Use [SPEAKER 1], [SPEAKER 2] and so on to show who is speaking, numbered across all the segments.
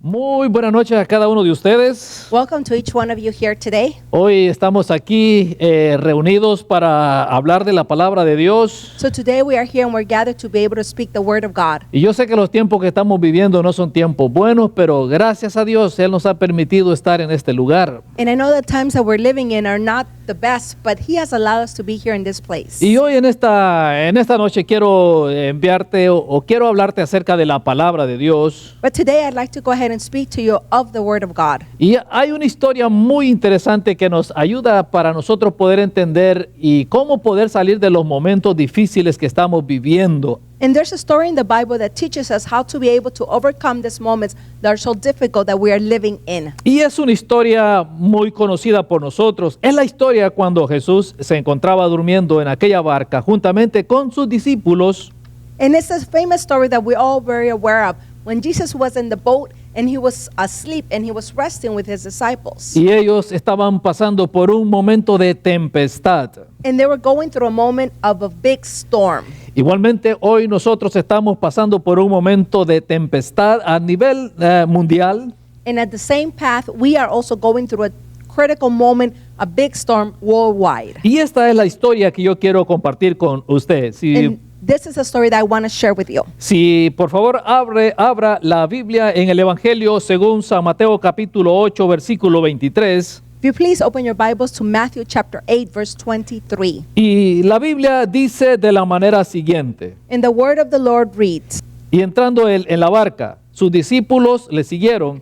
[SPEAKER 1] Muy buenas noches a cada uno de ustedes.
[SPEAKER 2] Welcome to each one of you here today.
[SPEAKER 1] Hoy estamos aquí reunidos para hablar de la palabra de Dios.
[SPEAKER 2] So today we are here and we're gathered to be able to speak the word of God.
[SPEAKER 1] Y yo sé que los tiempos que estamos viviendo no son tiempos buenos, pero gracias a Dios Él nos ha permitido estar en este lugar.
[SPEAKER 2] And I know the times that we're living in are not the best, but He has allowed us to be here in this place.
[SPEAKER 1] Y hoy en esta noche quiero enviarte o quiero hablarte acerca de la palabra de Dios.
[SPEAKER 2] But today I'd like to go ahead and speak to you of the word of God.
[SPEAKER 1] Y hay una historia muy interesante que nos ayuda para nosotros poder entender y cómo poder salir de los momentos difíciles que estamos viviendo.
[SPEAKER 2] And there's a story in the Bible that teaches us how to be able to overcome these moments that are so difficult that we are living in.
[SPEAKER 1] Y es una historia muy conocida por nosotros. Es la historia cuando Jesús se encontraba durmiendo en aquella barca juntamente con sus discípulos.
[SPEAKER 2] And it's a famous story that we're all very aware of. When Jesus was in the boat and he was asleep and he was resting with his disciples.
[SPEAKER 1] Y ellos estaban pasando por un momento de tempestad.
[SPEAKER 2] And they were going through a moment of a big storm.
[SPEAKER 1] Igualmente hoy nosotros estamos pasando por un momento de tempestad a nivel mundial.
[SPEAKER 2] And at the same path, we are also going through a critical moment, a big storm worldwide.
[SPEAKER 1] Y esta es la historia que yo quiero compartir con usted.
[SPEAKER 2] And this is a story that I want to share with you.
[SPEAKER 1] Si por favor abra la Biblia en el Evangelio según San Mateo capítulo 8 versículo 23.
[SPEAKER 2] If you please open your Bibles to Matthew chapter 8 verse 23.
[SPEAKER 1] Y la Biblia dice de la manera siguiente.
[SPEAKER 2] And the word of the Lord reads,
[SPEAKER 1] Y entrando él en la barca, sus discípulos le siguieron,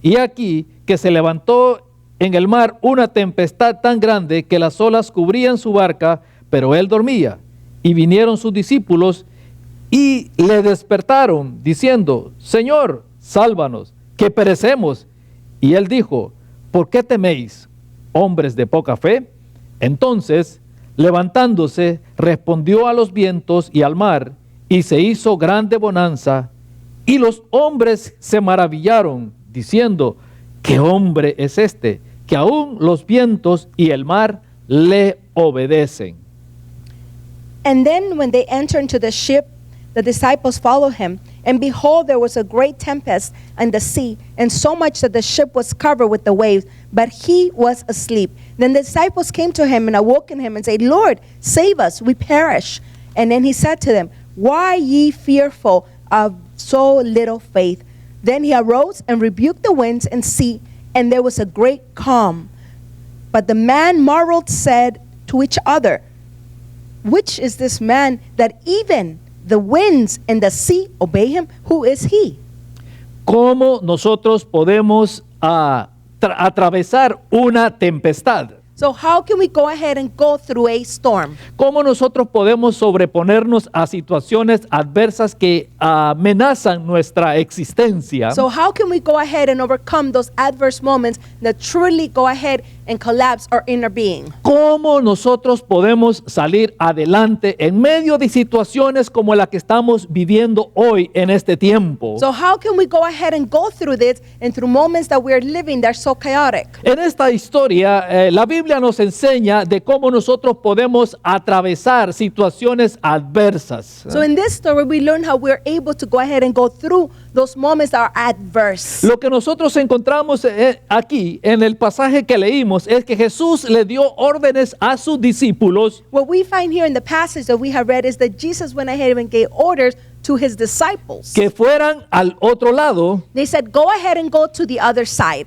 [SPEAKER 1] y aquí que se levantó en el mar una tempestad tan grande que las olas cubrían su barca, pero él dormía. Y vinieron sus discípulos y le despertaron, diciendo, Señor, sálvanos, que perecemos. Y él dijo, ¿por qué teméis, hombres de poca fe? Entonces, levantándose, respondió a los vientos y al mar, y se hizo grande bonanza. Y los hombres se maravillaron, diciendo, ¿qué hombre es este, que aún los vientos y el mar le obedecen?
[SPEAKER 2] And then when they entered into the ship, the disciples followed him. And behold, there was a great tempest in the sea, and so much that the ship was covered with the waves, but he was asleep. Then the disciples came to him and awoke him and said, Lord, save us, we perish. And then he said to them, why ye fearful of so little faith? Then he arose and rebuked the winds and sea, and there was a great calm. But the man marveled, said to each other, which is this man that even the winds and the sea obey him? Who is he?
[SPEAKER 1] ¿Cómo nosotros podemos atravesar una tempestad?
[SPEAKER 2] So how can we go ahead and go through a storm?
[SPEAKER 1] ¿Cómo nosotros podemos sobreponernos a situaciones adversas que amenazan nuestra existencia?
[SPEAKER 2] So how can we go ahead and overcome those adverse moments that truly go ahead and collapse our inner being?
[SPEAKER 1] ¿Cómo nosotros podemos salir adelante en medio de situaciones como la que estamos viviendo hoy en este tiempo?
[SPEAKER 2] So how can we go ahead and go through this and through moments that we're living that are so chaotic?
[SPEAKER 1] En esta historia, la Biblia nos enseña de cómo nosotros podemos atravesar situaciones adversas.
[SPEAKER 2] So in this story, we learn how we're able to go ahead and go through those moments that are adverse.
[SPEAKER 1] Lo que nosotros encontramos aquí en el pasaje que leímos es que Jesús le dio órdenes a sus discípulos
[SPEAKER 2] What we find here in the passage that we have read is that Jesus went ahead and gave orders to his disciples.
[SPEAKER 1] que fueran al otro lado.
[SPEAKER 2] They said, go ahead and go to the other side.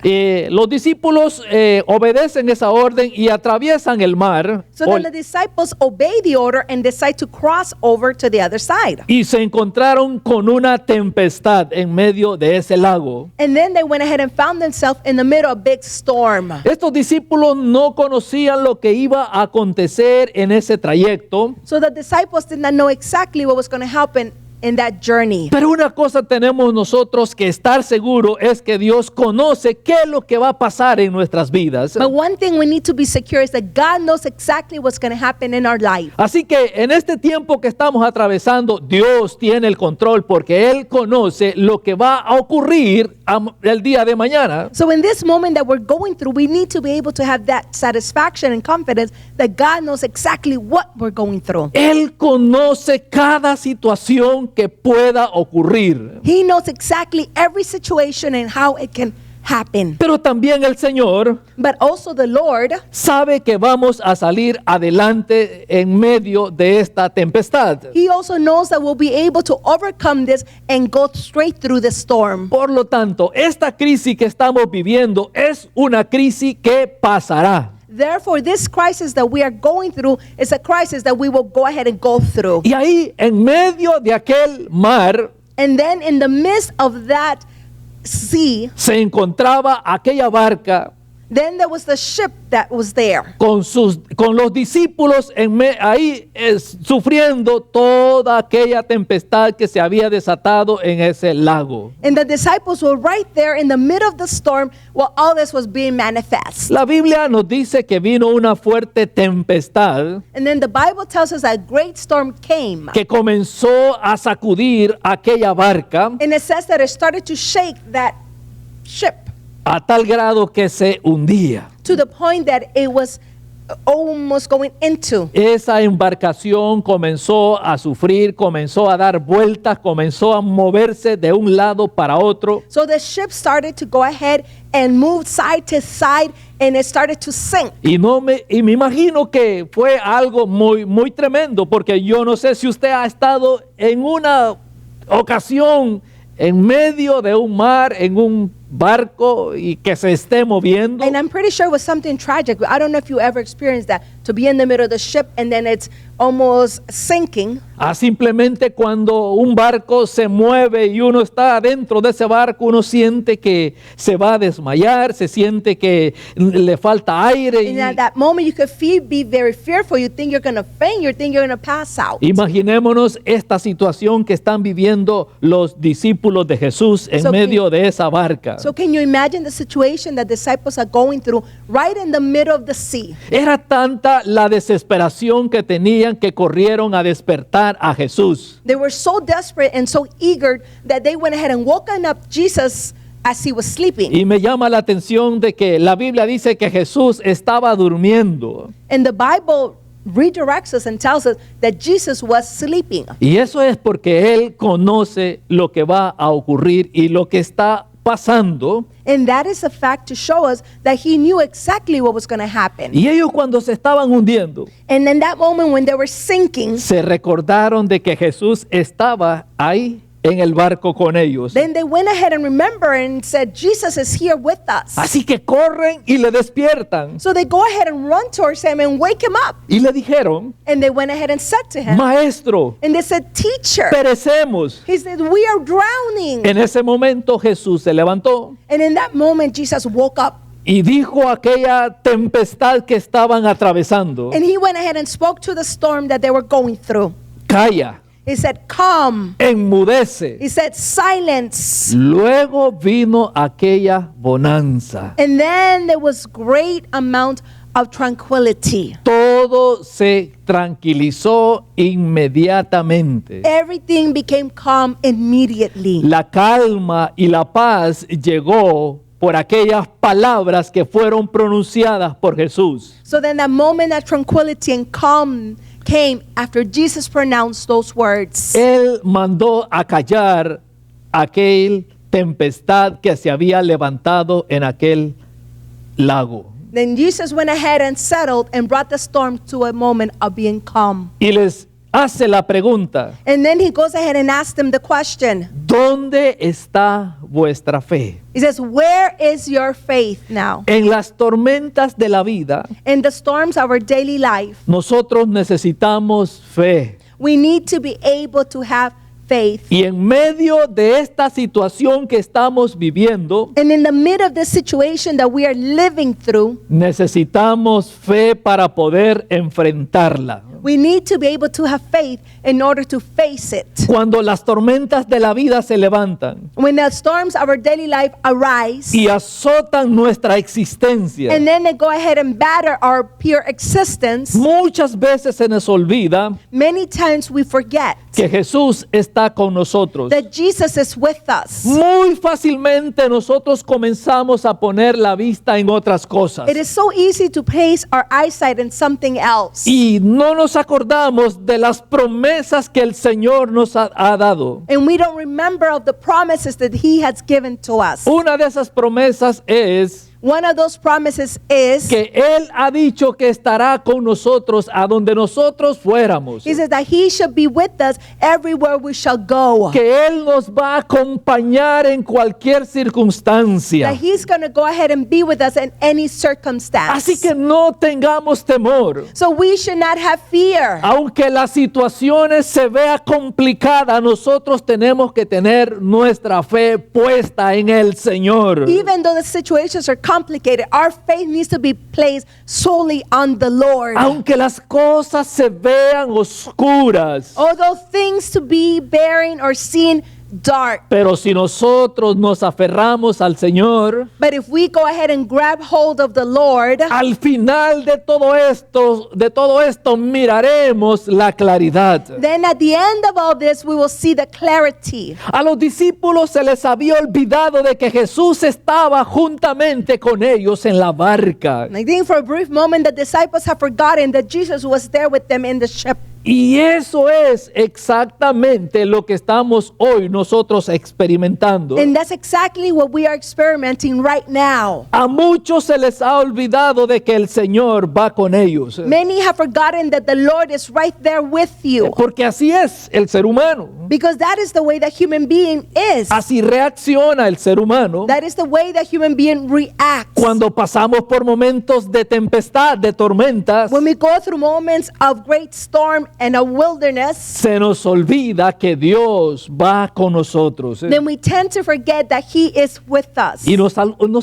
[SPEAKER 1] Los discípulos obedecen esa orden y atraviesan el mar
[SPEAKER 2] So then the disciples obey the order and decide to cross over to the other side.
[SPEAKER 1] y se encontraron con una tempestad en medio de ese lago.
[SPEAKER 2] And then they went ahead and found themselves in the middle of a big storm.
[SPEAKER 1] Estos discípulos no conocían lo que iba a acontecer en ese trayecto,
[SPEAKER 2] So the disciples did not know exactly what was going to happen in that journey.
[SPEAKER 1] pero una cosa tenemos nosotros que estar seguro es que Dios conoce qué es lo que va a pasar en nuestras vidas.
[SPEAKER 2] But one thing we need to be secure is that God knows exactly what's going to happen in our life.
[SPEAKER 1] Así que en este tiempo que estamos atravesando, Dios tiene el control porque Él conoce lo que va a ocurrir el día de mañana.
[SPEAKER 2] So in this moment that we're going through, we need to be able to have that satisfaction and confidence that God knows exactly what we're going through.
[SPEAKER 1] Él conoce cada situación que pueda ocurrir.
[SPEAKER 2] He knows exactly every situation and how it can happen.
[SPEAKER 1] Pero también el Señor
[SPEAKER 2] But also the Lord
[SPEAKER 1] sabe que vamos a salir adelante en medio de esta tempestad.
[SPEAKER 2] He also knows that we'll be able to overcome this and go straight through the storm.
[SPEAKER 1] Por lo tanto, esta crisis que estamos viviendo es una crisis que pasará.
[SPEAKER 2] Therefore, this crisis that we are going through is a crisis that we will go ahead and go through.
[SPEAKER 1] Y ahí, en medio de aquel mar,
[SPEAKER 2] And then in the midst of that sea,
[SPEAKER 1] se encontraba aquella barca
[SPEAKER 2] then there was the ship that was there.
[SPEAKER 1] con los discípulos ahí sufriendo toda aquella tempestad que se había desatado en ese lago.
[SPEAKER 2] And the disciples were right there in the middle of the storm while all this was being manifest.
[SPEAKER 1] La Biblia nos dice que vino una fuerte tempestad
[SPEAKER 2] And then the Bible tells us that great storm came.
[SPEAKER 1] que comenzó a sacudir aquella barca
[SPEAKER 2] And it says that it started to shake that ship
[SPEAKER 1] a tal grado que se hundía.
[SPEAKER 2] to the point that it was almost going into.
[SPEAKER 1] Esa embarcación comenzó a sufrir, comenzó a dar vueltas, comenzó a moverse de un lado para otro.
[SPEAKER 2] So the ship started to go ahead and move side to side and it started to sink.
[SPEAKER 1] Y me imagino que fue algo muy tremendo, porque yo no sé si usted ha estado en una ocasión en medio de un mar, en un barco y que se esté moviendo.
[SPEAKER 2] And I'm pretty sure it was something tragic. I don't know if you ever experienced that, to be in the middle of the ship and then it's almost sinking.
[SPEAKER 1] Simplemente cuando un barco se mueve y uno está dentro de ese barco, uno siente que se va a desmayar, se siente que le falta aire.
[SPEAKER 2] And at that moment you could be very fearful. You think you're going to faint. You think you're going to pass out.
[SPEAKER 1] Imaginémonos esta situación que están viviendo los discípulos de Jesús en
[SPEAKER 2] So
[SPEAKER 1] medio de esa barca.
[SPEAKER 2] So can you imagine the situation that disciples are going through right in the middle of the sea?
[SPEAKER 1] Era tanta la desesperación que tenían que corrieron a despertar a Jesús.
[SPEAKER 2] They were so desperate and so eager that they went ahead and woken up Jesus as he was sleeping.
[SPEAKER 1] Y me llama la atención de que la Biblia dice que Jesús estaba durmiendo.
[SPEAKER 2] And the Bible redirects us and tells us that Jesus was sleeping.
[SPEAKER 1] Y eso es porque Él conoce lo que va a ocurrir y lo que está pasando.
[SPEAKER 2] And that is a fact to show us that he knew exactly what was going to happen.
[SPEAKER 1] Y ellos cuando se estaban hundiendo,
[SPEAKER 2] And in that moment when they were sinking,
[SPEAKER 1] se recordaron de que Jesús estaba ahí en el barco con ellos.
[SPEAKER 2] then they went ahead and remembered and said, Jesus is here with us.
[SPEAKER 1] Así que corren y le despiertan.
[SPEAKER 2] So they go ahead and run towards him and wake him up.
[SPEAKER 1] Y le dijeron,
[SPEAKER 2] And they went ahead and said to him,
[SPEAKER 1] Maestro,
[SPEAKER 2] and they said, Teacher.
[SPEAKER 1] perecemos.
[SPEAKER 2] He said, we are drowning.
[SPEAKER 1] En ese momento Jesús se levantó
[SPEAKER 2] And in that moment, Jesus woke up.
[SPEAKER 1] y dijo a aquella tempestad que estaban atravesando,
[SPEAKER 2] And he went ahead and spoke to the storm that they were going through.
[SPEAKER 1] calla,
[SPEAKER 2] He said, Calm.
[SPEAKER 1] enmudece.
[SPEAKER 2] He said, Silence.
[SPEAKER 1] Luego vino aquella bonanza.
[SPEAKER 2] And then there was great amount of tranquility.
[SPEAKER 1] Todo se tranquilizó inmediatamente.
[SPEAKER 2] Everything became calm immediately.
[SPEAKER 1] La calma y la paz llegó por aquellas palabras que fueron pronunciadas por Jesús.
[SPEAKER 2] So then that moment of tranquility and calm came after Jesus pronounced those words.
[SPEAKER 1] Él mandó a callar aquel tempestad que se había levantado en aquel lago.
[SPEAKER 2] Then Jesus went ahead and settled and brought the storm to a moment of being calm.
[SPEAKER 1] Y les hace la pregunta,
[SPEAKER 2] And then he goes ahead and asks them the question.
[SPEAKER 1] ¿dónde está vuestra fe?
[SPEAKER 2] He says, where is your faith now?
[SPEAKER 1] En las tormentas de la vida,
[SPEAKER 2] In the storms of our daily life,
[SPEAKER 1] nosotros necesitamos fe.
[SPEAKER 2] we need to be able to have faith.
[SPEAKER 1] Y en medio de esta situación que estamos viviendo,
[SPEAKER 2] And in the middle of this situation that we are living through,
[SPEAKER 1] necesitamos fe para poder enfrentarla.
[SPEAKER 2] We need to be able to have faith in order to face it.
[SPEAKER 1] Cuando las tormentas de la vida se levantan
[SPEAKER 2] When the storms of our daily life arise,
[SPEAKER 1] y azotan nuestra existencia,
[SPEAKER 2] and then they go ahead and batter our pure existence,
[SPEAKER 1] muchas veces se nos olvida
[SPEAKER 2] many times we forget
[SPEAKER 1] que Jesús está con nosotros.
[SPEAKER 2] that Jesus is with us.
[SPEAKER 1] Muy fácilmente nosotros comenzamos a poner la vista en otras cosas
[SPEAKER 2] It is so easy to place our eyesight in something else.
[SPEAKER 1] y no nos acordamos de las promesas que el Señor nos ha dado.
[SPEAKER 2] And we don't remember of the promises that He has given to us.
[SPEAKER 1] Una de esas promesas es
[SPEAKER 2] One of those promises is,
[SPEAKER 1] que Él ha dicho que estará con nosotros a donde nosotros fuéramos,
[SPEAKER 2] He says that He shall be with us everywhere we shall go.
[SPEAKER 1] que Él nos va a acompañar en cualquier circunstancia.
[SPEAKER 2] That He's going to go ahead and be with us in any circumstance.
[SPEAKER 1] Así que no tengamos temor.
[SPEAKER 2] So we should not have fear.
[SPEAKER 1] Aunque las situaciones se vea complicada, nosotros tenemos que tener nuestra fe puesta en el Señor.
[SPEAKER 2] Even though the situations are complicated, our faith needs to be placed solely on the Lord.
[SPEAKER 1] Aunque las cosas se vean oscuras,
[SPEAKER 2] Although things to be bearing or seen dark,
[SPEAKER 1] pero si nosotros nos aferramos al Señor,
[SPEAKER 2] but if we go ahead and grab hold of the Lord,
[SPEAKER 1] al final de todo esto miraremos la claridad.
[SPEAKER 2] then at the end of all this, we will see the clarity.
[SPEAKER 1] A los discípulos se les había olvidado de que Jesús estaba juntamente con ellos en la barca.
[SPEAKER 2] And I think for a brief moment, the disciples have forgotten that Jesus was there with them in the ship.
[SPEAKER 1] Y eso es exactamente lo que estamos hoy nosotros experimentando.
[SPEAKER 2] And that's exactly what we are experimenting right now.
[SPEAKER 1] A muchos se les ha olvidado de que el Señor va con ellos.
[SPEAKER 2] Many have forgotten that the Lord is right there with you,
[SPEAKER 1] Porque así es el ser humano.
[SPEAKER 2] because that is the way that human being is.
[SPEAKER 1] Así reacciona el ser humano
[SPEAKER 2] That is the way that human being reacts.
[SPEAKER 1] cuando pasamos por momentos de tempestad, de tormentas.
[SPEAKER 2] When we go through moments of great storm and a wilderness,
[SPEAKER 1] Se nos olvida que Dios va con nosotros.
[SPEAKER 2] then we tend to forget that He is with us.
[SPEAKER 1] Y nos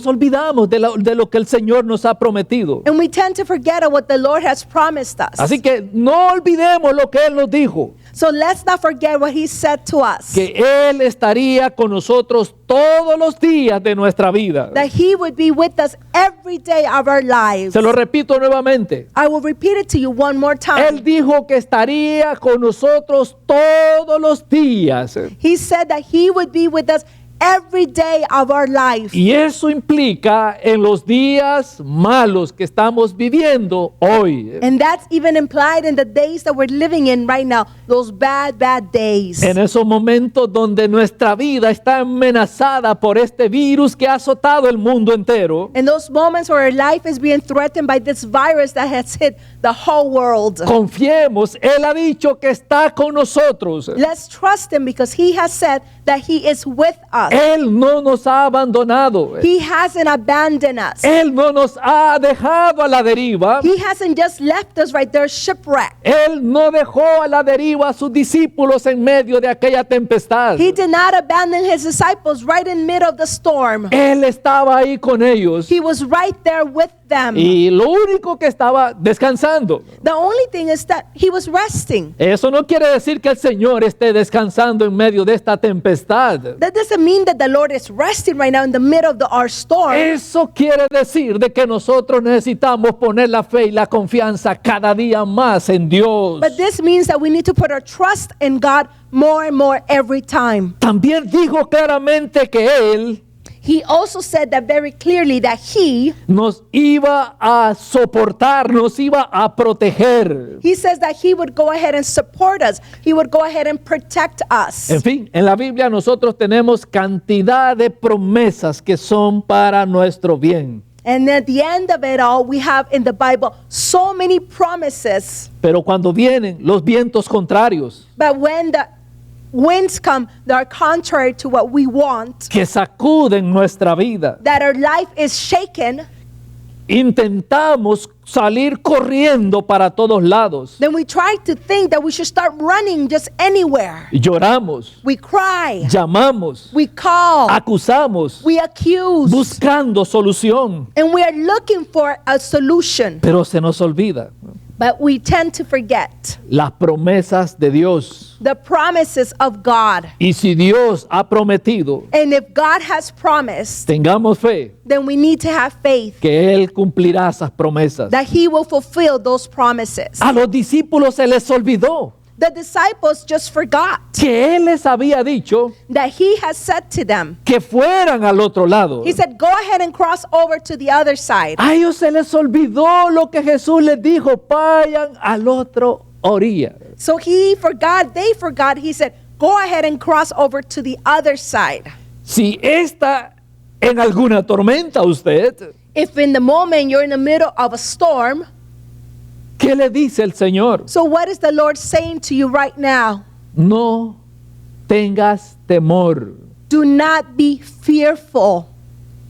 [SPEAKER 1] olvidamos de lo que el Señor nos ha prometido.
[SPEAKER 2] And we tend to forget of what the Lord has promised us.
[SPEAKER 1] Así que no olvidemos lo que Él nos dijo,
[SPEAKER 2] So let's not forget what He said to us.
[SPEAKER 1] que Él estaría con nosotros todos los días de nuestra vida.
[SPEAKER 2] That He would be with us every day of our lives.
[SPEAKER 1] Se lo repito nuevamente.
[SPEAKER 2] I will repeat it to you one more time.
[SPEAKER 1] Él dijo que estaría con nosotros todos los días.
[SPEAKER 2] He said that He would be with us every day of our life.
[SPEAKER 1] Y eso implica en los días malos que estamos viviendo hoy.
[SPEAKER 2] And that's even implied in the days that we're living in right now, those bad days.
[SPEAKER 1] En esos momentos donde nuestra vida está amenazada por este virus que ha azotado el mundo entero,
[SPEAKER 2] In those moments where our life is being threatened by this virus that has hit the whole world.
[SPEAKER 1] confiemos, Él ha dicho que está con nosotros.
[SPEAKER 2] Let's trust Him, because He has said that He is with us.
[SPEAKER 1] Él no nos ha abandonado.
[SPEAKER 2] He hasn't abandoned us.
[SPEAKER 1] Él no nos ha dejado a la deriva.
[SPEAKER 2] He hasn't just left us right there shipwrecked.
[SPEAKER 1] Él no dejó a la deriva a sus discípulos en medio de aquella tempestad.
[SPEAKER 2] He did not abandon His disciples right in the middle of the storm.
[SPEAKER 1] Él estaba ahí con ellos.
[SPEAKER 2] He was right there with them.
[SPEAKER 1] Y lo único que estaba descansando.
[SPEAKER 2] The only thing is that He was resting.
[SPEAKER 1] Eso no quiere decir que el Señor esté descansando en medio de esta tempestad.
[SPEAKER 2] That doesn't mean that the Lord is resting right now in the middle of our storm.
[SPEAKER 1] Eso quiere decir de que nosotros necesitamos poner la fe y la confianza cada día más en Dios.
[SPEAKER 2] But this means that we need to put our trust in God more and more every time.
[SPEAKER 1] También dijo claramente que Él
[SPEAKER 2] He also said that very clearly, that He
[SPEAKER 1] nos iba a soportar, nos iba a proteger.
[SPEAKER 2] says that He would go ahead and support us. He would go ahead and protect us.
[SPEAKER 1] En fin, en la Biblia nosotros tenemos cantidad de promesas que son para nuestro bien.
[SPEAKER 2] And at the end of it all, we have in the Bible so many promises.
[SPEAKER 1] Pero cuando vienen los vientos contrarios
[SPEAKER 2] But when the winds come that are contrary to what we want,
[SPEAKER 1] que sacuden nuestra vida,
[SPEAKER 2] that our life is shaken,
[SPEAKER 1] intentamos salir corriendo para todos lados.
[SPEAKER 2] then we try to think that we should start running just anywhere.
[SPEAKER 1] Lloramos,
[SPEAKER 2] We cry,
[SPEAKER 1] llamamos,
[SPEAKER 2] we call,
[SPEAKER 1] acusamos,
[SPEAKER 2] we accuse,
[SPEAKER 1] buscando solución.
[SPEAKER 2] and we are looking for a solution.
[SPEAKER 1] Pero se nos olvida
[SPEAKER 2] But we tend to forget
[SPEAKER 1] las promesas de Dios.
[SPEAKER 2] the promises of God.
[SPEAKER 1] Y si Dios ha prometido,
[SPEAKER 2] And if God has promised,
[SPEAKER 1] tengamos fe
[SPEAKER 2] then we need to have faith
[SPEAKER 1] que Él cumplirá esas promesas.
[SPEAKER 2] that He will fulfill those promises.
[SPEAKER 1] A los discípulos se les olvidó
[SPEAKER 2] The disciples just forgot
[SPEAKER 1] que Él les había dicho
[SPEAKER 2] that He has said to them.
[SPEAKER 1] que fueran al otro lado.
[SPEAKER 2] He said, go ahead and cross over to the other side.
[SPEAKER 1] A ellos se les olvidó lo que Jesús les dijo, vayan al otro orilla.
[SPEAKER 2] So they forgot. He said, go ahead and cross over to the other side.
[SPEAKER 1] Si está en alguna tormenta usted,
[SPEAKER 2] If in the moment you're in the middle of a storm,
[SPEAKER 1] ¿qué le dice el Señor?
[SPEAKER 2] so what is the Lord saying to you right now?
[SPEAKER 1] No tengas temor.
[SPEAKER 2] Do not be fearful.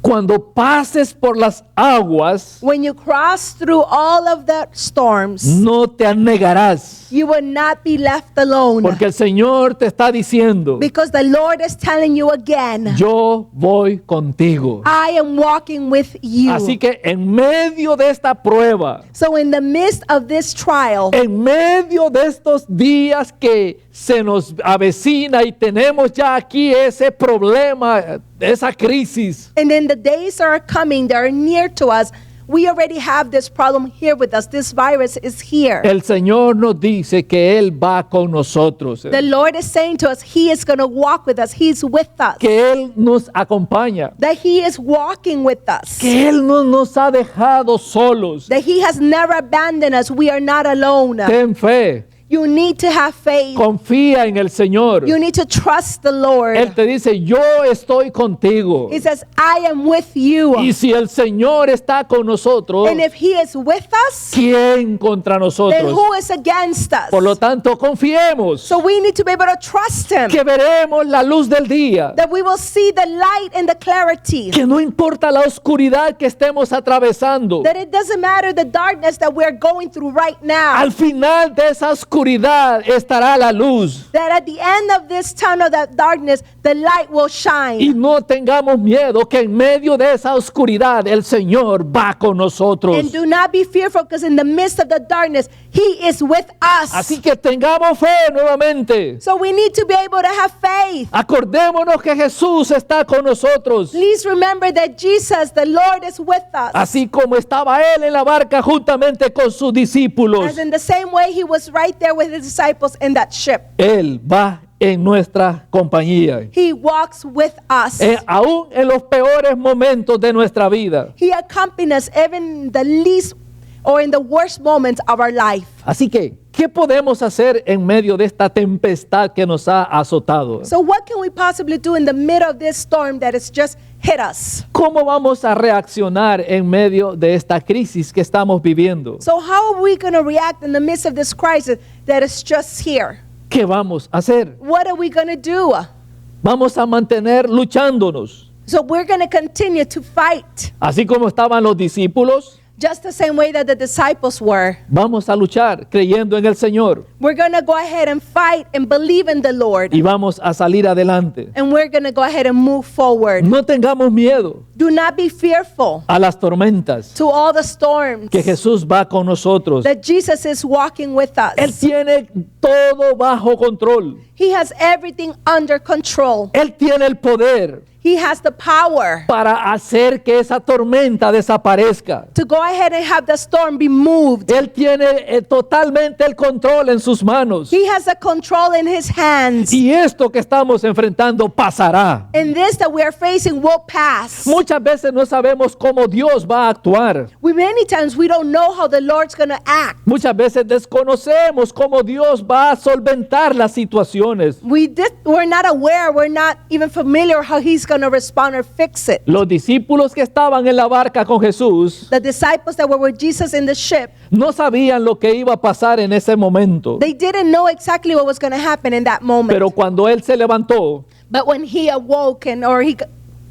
[SPEAKER 1] Cuando pases por las aguas,
[SPEAKER 2] When you cross through all of the storms,
[SPEAKER 1] no te anegarás,
[SPEAKER 2] you will not be left alone.
[SPEAKER 1] porque el Señor te está diciendo,
[SPEAKER 2] Because the Lord is telling you again,
[SPEAKER 1] yo voy contigo.
[SPEAKER 2] I am walking with you.
[SPEAKER 1] Así que en medio de esta prueba,
[SPEAKER 2] So in the midst of this trial,
[SPEAKER 1] en medio de estos días que se nos avecina y tenemos ya aquí ese problema, esa crisis,
[SPEAKER 2] and then the days are coming, they're near to us. We already have this problem here with us. This virus is here.
[SPEAKER 1] el Señor nos dice que Él va con nosotros,
[SPEAKER 2] The Lord is saying to us, He is going to walk with us. He's with us.
[SPEAKER 1] que Él nos acompaña,
[SPEAKER 2] That He is walking with us.
[SPEAKER 1] que Él no nos ha dejado solos.
[SPEAKER 2] That He has never abandoned us. We are not alone.
[SPEAKER 1] Ten fe,
[SPEAKER 2] You need to have faith.
[SPEAKER 1] confía en el Señor.
[SPEAKER 2] You need to trust the Lord.
[SPEAKER 1] Él te dice, yo estoy contigo.
[SPEAKER 2] He says, I am with you.
[SPEAKER 1] Y si el Señor está con nosotros,
[SPEAKER 2] And if He is with us,
[SPEAKER 1] ¿quién contra
[SPEAKER 2] then
[SPEAKER 1] nosotros?
[SPEAKER 2] who is against us?
[SPEAKER 1] Por lo tanto, confiemos
[SPEAKER 2] So we need to be able to trust Him.
[SPEAKER 1] que veremos la luz del día,
[SPEAKER 2] That we will see the light and the clarity.
[SPEAKER 1] que no importa la oscuridad que estemos atravesando,
[SPEAKER 2] That it doesn't matter the darkness that we're going through right now.
[SPEAKER 1] al final de esa oscuridad estará la luz.
[SPEAKER 2] That at the end of this tunnel, that darkness, the light will
[SPEAKER 1] Y
[SPEAKER 2] shine.
[SPEAKER 1] no tengamos miedo que en medio de esa oscuridad el Señor va con nosotros.
[SPEAKER 2] And do not be fearful, because in the midst of the darkness, He is with us.
[SPEAKER 1] Así que tengamos fe nuevamente.
[SPEAKER 2] So we need to be able to have faith.
[SPEAKER 1] Acordémonos que Jesús está con nosotros.
[SPEAKER 2] Please remember that Jesus, the Lord, is with us.
[SPEAKER 1] Así como estaba Él en la barca juntamente con sus discípulos,
[SPEAKER 2] As in the same way He was right there with His disciples in that ship.
[SPEAKER 1] Él va en nuestra compañía.
[SPEAKER 2] He walks with us.
[SPEAKER 1] Aún en los peores momentos de nuestra vida.
[SPEAKER 2] He accompanies us even in the least or in the worst moments of our life.
[SPEAKER 1] Así que, ¿qué podemos hacer en medio de esta tempestad que nos ha azotado?
[SPEAKER 2] So what can we possibly do in the middle of this storm that has just hit us?
[SPEAKER 1] ¿Cómo vamos a reaccionar en medio de esta crisis que estamos viviendo?
[SPEAKER 2] So how are we going to react in the midst of this crisis that is just here?
[SPEAKER 1] ¿Qué vamos a hacer?
[SPEAKER 2] What are we going to do?
[SPEAKER 1] Vamos a mantener luchándonos,
[SPEAKER 2] So we're going to continue to fight
[SPEAKER 1] así como estaban los discípulos.
[SPEAKER 2] just the same way that the disciples were.
[SPEAKER 1] Vamos a luchar creyendo en el Señor
[SPEAKER 2] We're going to go ahead and fight and believe in the Lord.
[SPEAKER 1] y vamos a salir adelante.
[SPEAKER 2] And we're going to go ahead and move forward.
[SPEAKER 1] No tengamos miedo
[SPEAKER 2] Do not be fearful
[SPEAKER 1] a las tormentas,
[SPEAKER 2] to all the storms.
[SPEAKER 1] que Jesús va con nosotros.
[SPEAKER 2] That Jesus is walking with
[SPEAKER 1] Él
[SPEAKER 2] us.
[SPEAKER 1] tiene todo bajo control.
[SPEAKER 2] He has everything under control.
[SPEAKER 1] Él tiene el poder
[SPEAKER 2] He has the power
[SPEAKER 1] para hacer que esa tormenta desaparezca.
[SPEAKER 2] to go ahead and have the storm be moved.
[SPEAKER 1] Él tiene totalmente el control en sus manos.
[SPEAKER 2] He has the control in His hands.
[SPEAKER 1] Y esto que estamos enfrentando pasará.
[SPEAKER 2] And this that we are facing will pass.
[SPEAKER 1] Muchas veces no sabemos cómo Dios va a actuar.
[SPEAKER 2] Many times we don't know how the Lord's going to act.
[SPEAKER 1] Muchas veces desconocemos cómo Dios va a solventar las situaciones.
[SPEAKER 2] We're not aware, we're not even familiar how He's going to respond or fix it.
[SPEAKER 1] Los discípulos que estaban en la barca con Jesús
[SPEAKER 2] The disciples that were with Jesus in the ship,
[SPEAKER 1] no sabían lo que iba a pasar en ese momento.
[SPEAKER 2] they didn't know exactly what was going to happen in that moment.
[SPEAKER 1] Pero cuando Él se levantó,
[SPEAKER 2] But when He awoke or He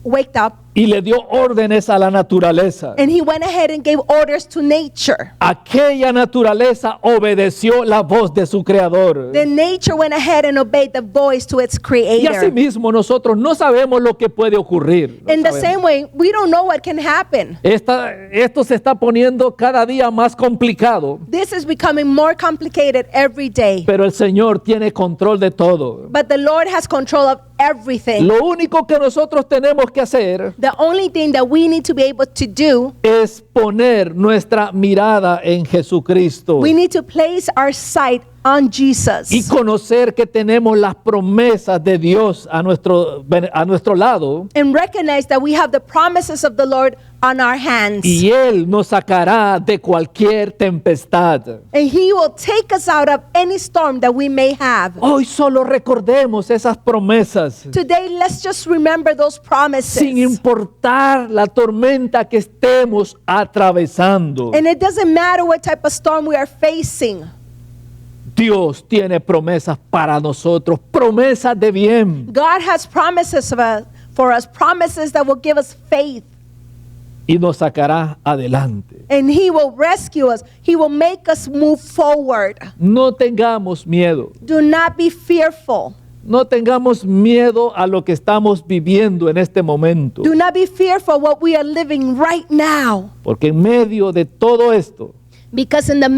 [SPEAKER 2] waked up,
[SPEAKER 1] y le dio órdenes a la naturaleza.
[SPEAKER 2] And he went ahead and gave orders to nature.
[SPEAKER 1] Aquella naturaleza obedeció la voz de su creador.
[SPEAKER 2] Then nature went ahead and obeyed the voice to its
[SPEAKER 1] Y
[SPEAKER 2] creator.
[SPEAKER 1] asimismo nosotros no sabemos lo que puede ocurrir. No
[SPEAKER 2] In the
[SPEAKER 1] sabemos.
[SPEAKER 2] same way, we don't know what can happen.
[SPEAKER 1] Esto se está poniendo cada día más complicado,
[SPEAKER 2] This is becoming more complicated every day.
[SPEAKER 1] pero el Señor tiene control de todo.
[SPEAKER 2] But the Lord has control of everything.
[SPEAKER 1] Lo único que nosotros tenemos que hacer
[SPEAKER 2] The only thing that we need to be able to do,
[SPEAKER 1] es poner nuestra mirada en Jesucristo
[SPEAKER 2] we need to place our sight on Jesus.
[SPEAKER 1] y conocer que tenemos las promesas de Dios a nuestro lado,
[SPEAKER 2] And recognize that we have the promises of the Lord on our hands.
[SPEAKER 1] y Él nos sacará de cualquier tempestad.
[SPEAKER 2] And He will take us out of any storm that we may have.
[SPEAKER 1] Hoy solo recordemos esas promesas,
[SPEAKER 2] Today, let's just remember those promises.
[SPEAKER 1] sin importar la tormenta que estemos atravesando.
[SPEAKER 2] And it doesn't matter what type of storm we are facing.
[SPEAKER 1] Dios tiene promesas para nosotros, promesas de bien,
[SPEAKER 2] God has promises for us, promises that will give us faith.
[SPEAKER 1] y nos sacará adelante.
[SPEAKER 2] And He will rescue us. He will make us move forward.
[SPEAKER 1] No tengamos miedo.
[SPEAKER 2] Do not be fearful.
[SPEAKER 1] No tengamos miedo a lo que estamos viviendo en este momento,
[SPEAKER 2] Do not be fearful what we are living right now.
[SPEAKER 1] porque en medio de todo esto,
[SPEAKER 2] Because in the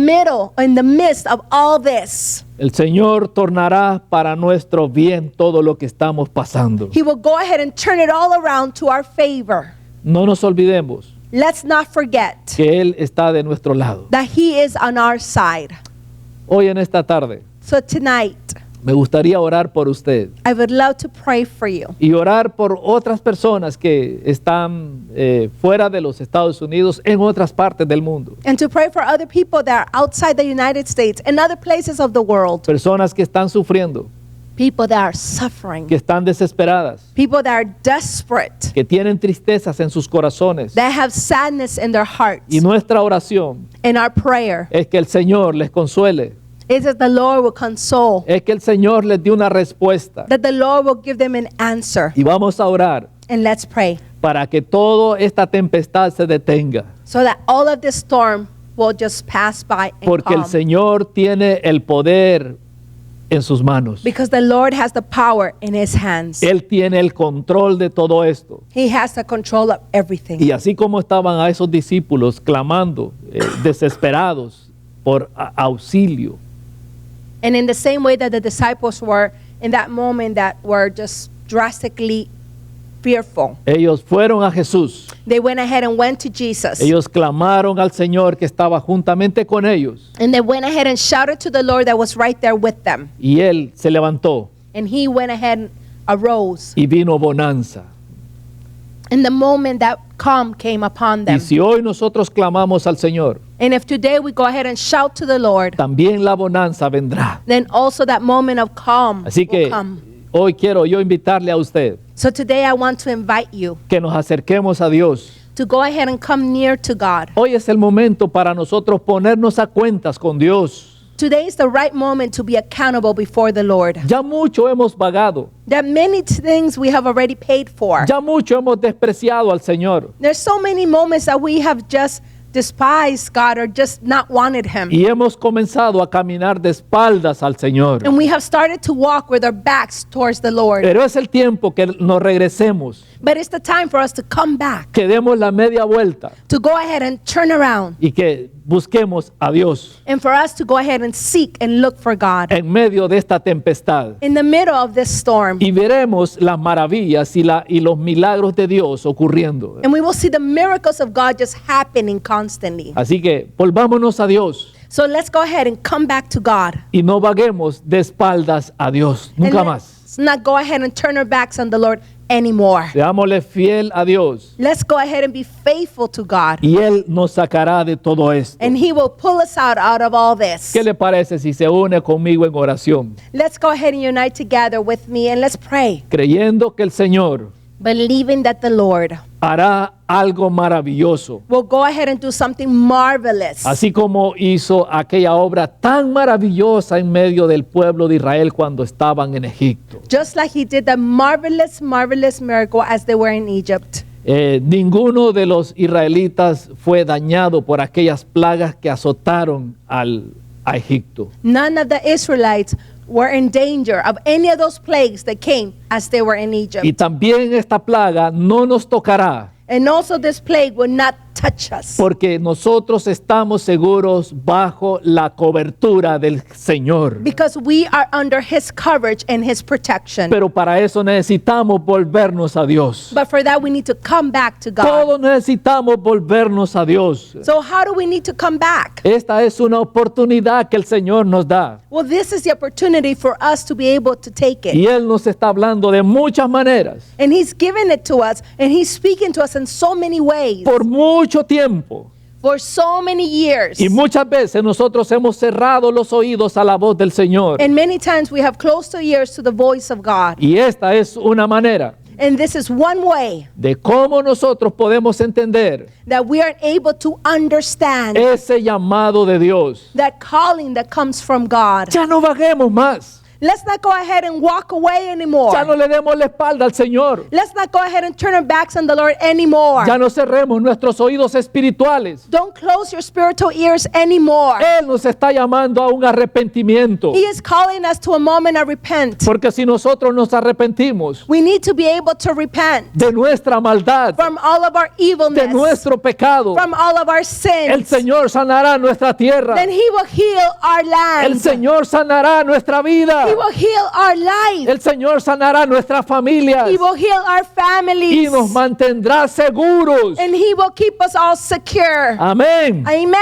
[SPEAKER 2] midst of all this,
[SPEAKER 1] el Señor tornará para nuestro bien todo lo que estamos pasando.
[SPEAKER 2] He will go ahead and turn it all around to our favor.
[SPEAKER 1] No nos olvidemos
[SPEAKER 2] Let's not forget
[SPEAKER 1] que Él está de nuestro lado.
[SPEAKER 2] that He is on our side.
[SPEAKER 1] Hoy en esta tarde
[SPEAKER 2] So tonight,
[SPEAKER 1] me gustaría orar por usted
[SPEAKER 2] I would love to pray for you
[SPEAKER 1] y orar por otras personas que están fuera de los Estados Unidos, en otras partes del mundo.
[SPEAKER 2] and to pray for other people that are outside the United States and other places of the world.
[SPEAKER 1] Personas que están sufriendo,
[SPEAKER 2] People that are suffering.
[SPEAKER 1] que están desesperadas,
[SPEAKER 2] People that are desperate.
[SPEAKER 1] que tienen tristezas en sus corazones.
[SPEAKER 2] That have sadness in their hearts.
[SPEAKER 1] Y nuestra oración
[SPEAKER 2] And our prayer
[SPEAKER 1] es que el Señor les consuele,
[SPEAKER 2] is that the Lord will console.
[SPEAKER 1] es que el Señor les dé una respuesta.
[SPEAKER 2] That the Lord will give them an answer.
[SPEAKER 1] Y vamos a orar
[SPEAKER 2] And let's pray.
[SPEAKER 1] para que toda esta tempestad se detenga,
[SPEAKER 2] So that all of this storm will just pass by and
[SPEAKER 1] porque el
[SPEAKER 2] calm.
[SPEAKER 1] Señor tiene el poder en sus manos.
[SPEAKER 2] Because the Lord has the power in His hands.
[SPEAKER 1] Él tiene el control de todo esto.
[SPEAKER 2] He has the control of everything.
[SPEAKER 1] Y así como estaban a esos discípulos clamando, desesperados por auxilio,
[SPEAKER 2] And in the same way that the disciples were in that moment that were just drastically fearful,
[SPEAKER 1] ellos fueron a Jesús.
[SPEAKER 2] they went ahead and went to Jesus.
[SPEAKER 1] Ellos clamaron al Señor que estaba juntamente con ellos,
[SPEAKER 2] And they went ahead and shouted to the Lord that was right there with them.
[SPEAKER 1] y Él se levantó
[SPEAKER 2] And He went ahead and arose.
[SPEAKER 1] y vino bonanza.
[SPEAKER 2] In the moment that calm came upon
[SPEAKER 1] Y
[SPEAKER 2] them.
[SPEAKER 1] si hoy nosotros clamamos al Señor,
[SPEAKER 2] And if today we go ahead and shout to the Lord,
[SPEAKER 1] también la bonanza vendrá.
[SPEAKER 2] then also that moment of calm
[SPEAKER 1] Así
[SPEAKER 2] will
[SPEAKER 1] que
[SPEAKER 2] come.
[SPEAKER 1] hoy quiero yo invitarle a usted
[SPEAKER 2] So today I want to invite you
[SPEAKER 1] que nos acerquemos a Dios.
[SPEAKER 2] to go ahead and come near to God.
[SPEAKER 1] Hoy es el momento para nosotros ponernos a cuentas con Dios.
[SPEAKER 2] Today is the right moment to be accountable before the Lord.
[SPEAKER 1] Ya mucho hemos pagado,
[SPEAKER 2] There are many things we have already paid for.
[SPEAKER 1] ya mucho hemos despreciado al Señor
[SPEAKER 2] There's so many moments that we have just despised God or just not wanted Him.
[SPEAKER 1] y hemos comenzado a caminar de espaldas al Señor.
[SPEAKER 2] And we have started to walk with our backs towards the Lord.
[SPEAKER 1] Pero es el tiempo que nos regresemos,
[SPEAKER 2] But it's the time for us to come back,
[SPEAKER 1] que demos la media vuelta
[SPEAKER 2] to go ahead and turn around,
[SPEAKER 1] y que busquemos a Dios
[SPEAKER 2] and for us to go ahead and seek and look for God
[SPEAKER 1] en medio de esta tempestad.
[SPEAKER 2] in the middle of this storm.
[SPEAKER 1] Y veremos las maravillas y los milagros de Dios ocurriendo.
[SPEAKER 2] And we will see the miracles of God just happening constantly.
[SPEAKER 1] Así que volvámonos a Dios
[SPEAKER 2] So let's go ahead and come back to God.
[SPEAKER 1] y no vaguemos de espaldas a Dios. Nunca
[SPEAKER 2] And
[SPEAKER 1] más.
[SPEAKER 2] let's not go ahead and turn our backs on the Lord anymore.
[SPEAKER 1] Seámosle fiel a Dios
[SPEAKER 2] Let's go ahead and be faithful to God.
[SPEAKER 1] y Él nos sacará de todo esto.
[SPEAKER 2] And He will pull us out of all this.
[SPEAKER 1] ¿Qué le parece si se une conmigo en oración?
[SPEAKER 2] Let's go ahead and unite together with me and let's pray,
[SPEAKER 1] Creyendo que el Señor
[SPEAKER 2] believing that the Lord
[SPEAKER 1] hará algo maravilloso.
[SPEAKER 2] will go ahead and do something marvelous.
[SPEAKER 1] Así como hizo aquella obra tan maravillosa en medio del pueblo de Israel cuando estaban en Egipto.
[SPEAKER 2] Just like He did the marvelous miracle as they were in Egypt.
[SPEAKER 1] ninguno de los israelitas fue dañado por aquellas plagas que azotaron a Egipto.
[SPEAKER 2] None of the Israelites were in danger of any of those plagues that came as they were in Egypt.
[SPEAKER 1] Y también esta plaga no nos tocará,
[SPEAKER 2] And also this plague will not touch us.
[SPEAKER 1] porque nosotros estamos seguros bajo la cobertura del Señor.
[SPEAKER 2] Because we are under his coverage and his protection.
[SPEAKER 1] Pero para eso necesitamos volvernos a Dios.
[SPEAKER 2] But for that we need to come back to God.
[SPEAKER 1] Todos necesitamos volvernos a Dios.
[SPEAKER 2] So how do we need to come back?
[SPEAKER 1] Esta es una oportunidad que el Señor nos da.
[SPEAKER 2] Well, this is the opportunity for us to be able to take it.
[SPEAKER 1] Y Él nos está hablando de muchas maneras,
[SPEAKER 2] And he's given it to us, and he's speaking to us in so many ways,
[SPEAKER 1] por mucho tiempo.
[SPEAKER 2] for so many years.
[SPEAKER 1] Y muchas veces nosotros hemos cerrado los oídos a la voz del Señor.
[SPEAKER 2] And many times we have closed our ears to the voice of God.
[SPEAKER 1] Y esta es una manera
[SPEAKER 2] And this is one way
[SPEAKER 1] de cómo nosotros podemos entender
[SPEAKER 2] that we are able to understand
[SPEAKER 1] ese llamado de Dios.
[SPEAKER 2] that calling that comes from God.
[SPEAKER 1] Ya no vaguemos más.
[SPEAKER 2] Let's not go ahead and walk away anymore.
[SPEAKER 1] Ya no le demos la espalda al Señor.
[SPEAKER 2] Let's not go ahead and turn our backs on the Lord anymore.
[SPEAKER 1] Ya no cerremos nuestros oídos espirituales.
[SPEAKER 2] Don't close your spiritual ears anymore.
[SPEAKER 1] Él nos está llamando a un arrepentimiento.
[SPEAKER 2] He is calling us to a moment of repent.
[SPEAKER 1] Porque si nosotros nos arrepentimos
[SPEAKER 2] We need to be able to repent
[SPEAKER 1] de nuestra maldad,
[SPEAKER 2] from all of our
[SPEAKER 1] de
[SPEAKER 2] evilness,
[SPEAKER 1] nuestro pecado,
[SPEAKER 2] from all of our
[SPEAKER 1] el
[SPEAKER 2] sins.
[SPEAKER 1] Señor sanará nuestra tierra.
[SPEAKER 2] Then he will heal our
[SPEAKER 1] El
[SPEAKER 2] land.
[SPEAKER 1] Señor sanará nuestra vida.
[SPEAKER 2] He will heal our life.
[SPEAKER 1] El Señor sanará nuestras familias
[SPEAKER 2] He will heal our
[SPEAKER 1] y
[SPEAKER 2] families.
[SPEAKER 1] nos mantendrá seguros.
[SPEAKER 2] And he will keep us all secure.
[SPEAKER 1] Amén.
[SPEAKER 2] Amen.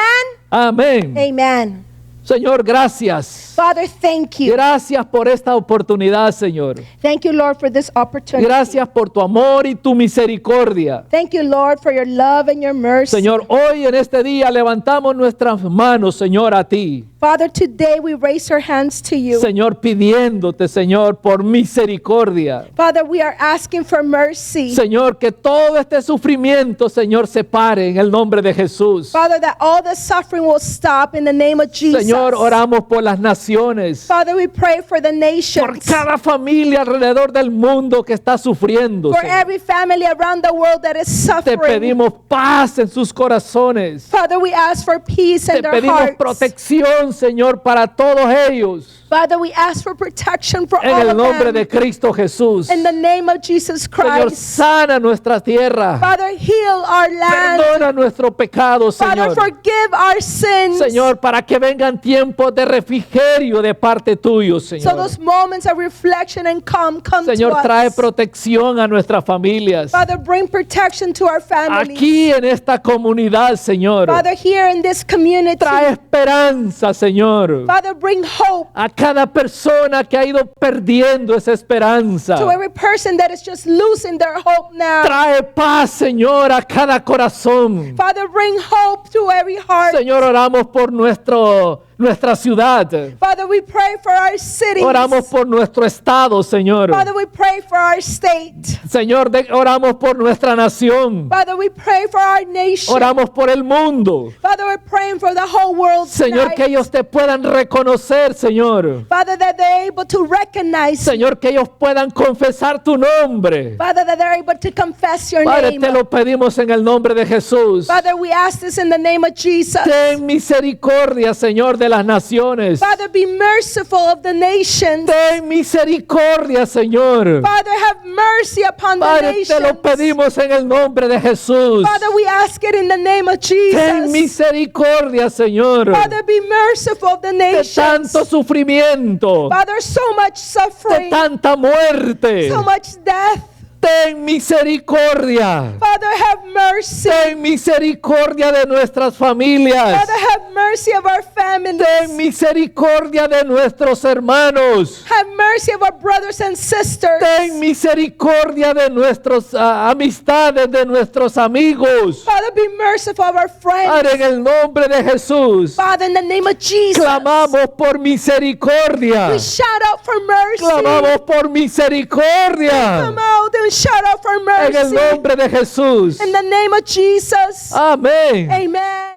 [SPEAKER 1] Amén.
[SPEAKER 2] Amen.
[SPEAKER 1] Señor, gracias.
[SPEAKER 2] Father, thank you.
[SPEAKER 1] Gracias por esta oportunidad, Señor.
[SPEAKER 2] Thank you, Lord, for this opportunity.
[SPEAKER 1] Gracias por tu amor y tu misericordia.
[SPEAKER 2] Thank you, Lord, for your love and your mercy.
[SPEAKER 1] Señor, hoy en este día levantamos nuestras manos, Señor, a ti.
[SPEAKER 2] Father, today we raise our hands to you.
[SPEAKER 1] Señor, pidiéndote, Señor, por misericordia.
[SPEAKER 2] Father, we are asking for mercy.
[SPEAKER 1] Señor, que todo este sufrimiento, Señor, se pare en el nombre de Jesús.
[SPEAKER 2] Father, that all the suffering will stop in the name of Jesus.
[SPEAKER 1] Señor, oramos por las naciones,
[SPEAKER 2] Father, we pray for the
[SPEAKER 1] por
[SPEAKER 2] nations,
[SPEAKER 1] cada familia alrededor del mundo que está sufriendo.
[SPEAKER 2] for
[SPEAKER 1] Señor.
[SPEAKER 2] every family around the world that is
[SPEAKER 1] Te
[SPEAKER 2] suffering.
[SPEAKER 1] pedimos paz en sus corazones.
[SPEAKER 2] Father, we ask for peace
[SPEAKER 1] Te
[SPEAKER 2] in their
[SPEAKER 1] pedimos
[SPEAKER 2] hearts.
[SPEAKER 1] protección, Señor, para todos ellos.
[SPEAKER 2] Father, we ask for protection for
[SPEAKER 1] En
[SPEAKER 2] all
[SPEAKER 1] el
[SPEAKER 2] of
[SPEAKER 1] nombre
[SPEAKER 2] them.
[SPEAKER 1] de Cristo Jesús.
[SPEAKER 2] In the name of Jesus
[SPEAKER 1] Señor,
[SPEAKER 2] Christ.
[SPEAKER 1] sana nuestra tierra.
[SPEAKER 2] Father, heal our land.
[SPEAKER 1] Perdona nuestro pecado,
[SPEAKER 2] Father,
[SPEAKER 1] Señor.
[SPEAKER 2] forgive our sins.
[SPEAKER 1] Señor, para que vengan tiempos de refrigerio de parte tuyo,
[SPEAKER 2] So
[SPEAKER 1] Señor.
[SPEAKER 2] those moments of reflection and calm come
[SPEAKER 1] Señor,
[SPEAKER 2] to
[SPEAKER 1] trae
[SPEAKER 2] us.
[SPEAKER 1] protección a nuestras familias.
[SPEAKER 2] Father, bring protection to our families.
[SPEAKER 1] Aquí en esta comunidad, Señor.
[SPEAKER 2] Father, here in this community.
[SPEAKER 1] Trae esperanza, Señor.
[SPEAKER 2] Father, bring hope
[SPEAKER 1] A cada persona que ha ido perdiendo esa esperanza.
[SPEAKER 2] to every person that is just losing their hope now.
[SPEAKER 1] Trae paz, Señor, a cada corazón.
[SPEAKER 2] Father, bring hope to every heart.
[SPEAKER 1] Señor, oramos por nuestra ciudad.
[SPEAKER 2] Father, we pray for our cities.
[SPEAKER 1] Oramos por nuestro estado, Señor.
[SPEAKER 2] Father, we pray for our state.
[SPEAKER 1] Señor, oramos por nuestra nación.
[SPEAKER 2] Father, we pray for our nation.
[SPEAKER 1] Oramos por el mundo.
[SPEAKER 2] Father, we're praying for the whole world
[SPEAKER 1] Señor,
[SPEAKER 2] tonight.
[SPEAKER 1] que ellos te puedan reconocer, Señor.
[SPEAKER 2] Father, that they're able to recognize.
[SPEAKER 1] Señor, que ellos puedan confesar tu nombre.
[SPEAKER 2] Father, that they're able to confess your
[SPEAKER 1] Padre,
[SPEAKER 2] name.
[SPEAKER 1] te lo pedimos en el nombre de Jesús.
[SPEAKER 2] Father, we ask this in the name of Jesus.
[SPEAKER 1] Ten misericordia, Señor, de las naciones.
[SPEAKER 2] Father, be merciful of the nations.
[SPEAKER 1] Ten misericordia, Señor.
[SPEAKER 2] Father, have mercy upon the
[SPEAKER 1] Padre, te lo
[SPEAKER 2] nations.
[SPEAKER 1] pedimos en el nombre de Jesús.
[SPEAKER 2] Father, we ask it in the name of
[SPEAKER 1] Ten
[SPEAKER 2] Jesus.
[SPEAKER 1] misericordia, Señor,
[SPEAKER 2] Father, be merciful of the
[SPEAKER 1] de
[SPEAKER 2] nations.
[SPEAKER 1] tanto sufrimiento,
[SPEAKER 2] Father, so much
[SPEAKER 1] de
[SPEAKER 2] suffering,
[SPEAKER 1] tanta muerte.
[SPEAKER 2] so much death.
[SPEAKER 1] Ten misericordia.
[SPEAKER 2] Father, have mercy.
[SPEAKER 1] Ten misericordia de nuestras familias.
[SPEAKER 2] Father, have mercy of our families.
[SPEAKER 1] Ten misericordia de nuestros hermanos.
[SPEAKER 2] Have mercy of our brothers and sisters.
[SPEAKER 1] Ten misericordia de nuestras amistades, de nuestros amigos.
[SPEAKER 2] Father, be merciful of our friends.
[SPEAKER 1] Padre, en el nombre de Jesús,
[SPEAKER 2] Father, in the name of Jesus,
[SPEAKER 1] clamamos por misericordia.
[SPEAKER 2] we shout out for mercy.
[SPEAKER 1] Clamamos por misericordia.
[SPEAKER 2] Come out and shout out for
[SPEAKER 1] En el
[SPEAKER 2] mercy.
[SPEAKER 1] nombre de Jesús.
[SPEAKER 2] In the name of Jesus.
[SPEAKER 1] Amén.
[SPEAKER 2] Amen.